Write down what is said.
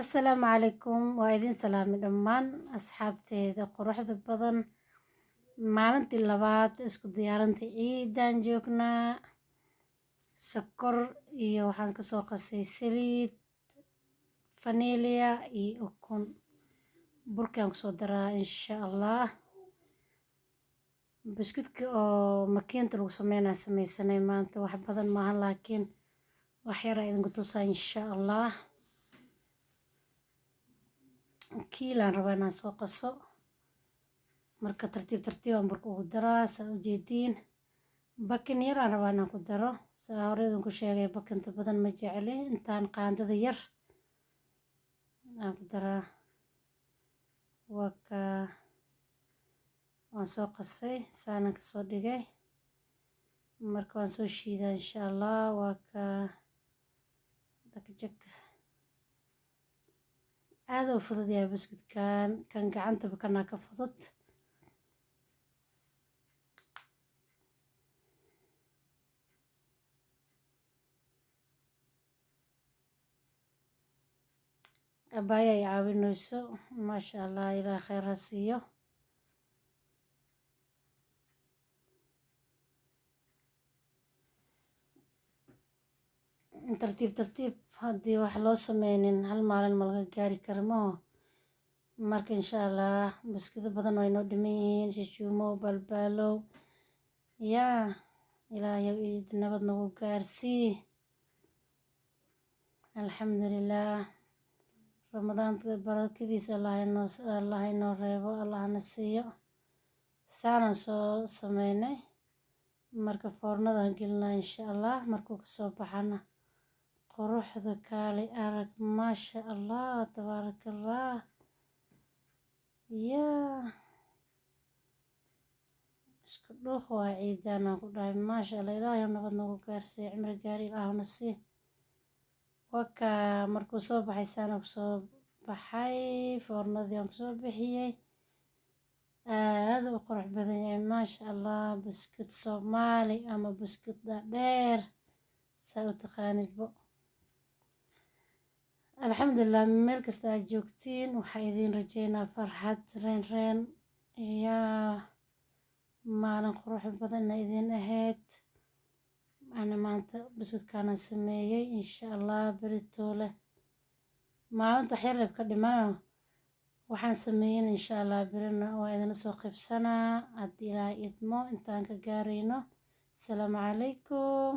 Assalaamu calaykum, waa idin salaami dhammaan asxaabteeda quruxda badan. Maalintii labaad isku diyaarinta ciidaan joognaa. Sokor iyo waxaan ka soo qasay saliid, vanilya iyo ukun. Burkaan ku soo daraa insha Allah. Buskudka oo makiinta lagu sameysanay maanta wax badan maahan, laakiin wax yar ayaan idinku tusaa insha Allah. kiilaan rabaa inaan soo qaso, marka tartiib aan burka ugu daraa. saa u jeediin bakin yar aan rabaa inaan ku daro. saa hore idinku sheegay bakinta badan ma jecli, intaan qaandada yar aan ku daraa. waan soo qasay, saanan ka soo dhigay, marka waan soo shiidaa insha Allah. dhaqjaq aad u fudud yahay buskudkan, kan gacanta kana ka fudud. abaya ay caawinayso, maasha Allah, ilaa khayr ha siiyo. tartiib haddii wax loo sameynin hal maalin ma laga gaari karo maho. marka insha Allah buskudo badan way noo dhiman yihiin, shishuumo, balbaalow. yaa ilaahay ciid nabad nagu gaarsii. alxamdulillaah, ramadaanka barakadiisa Allah inoo reebo, Allah na siiyo. saanan soo sameynay, marka foornadaan gelinaa insha Allah. markuu ka soo baxana quruxda kaali arag, maasha Allah, tabaarakallah. yaa isku dhuuq waa ciidaan aan ku dhahay, maasha Allah. ilaahay nabad nagu gaarsii, cimri gaari ilaahu na sii. markuu soo baxay saana ku soo baxay, foornadii aan ku soo bixiyay. aad u qurux badan yahay, maasha Allah. buskud Soomaali ama buskud dheer, saa u taqaanidbo. alxamdulillaah, meel kasta aad joogtiin waxaa idin rajeynaa farxad, reen. yaa maalin qurux badanna idin ahayd. ana maanta buskudkaana sameeyay insha Allah. beritoole maalinta wax yar ka dhimano waxaan sameeyin insha Allah. berina waa idin soo qaybsanaa haddii Ilaahay idmo, intaan ka gaarayno. asalaamu calaykum.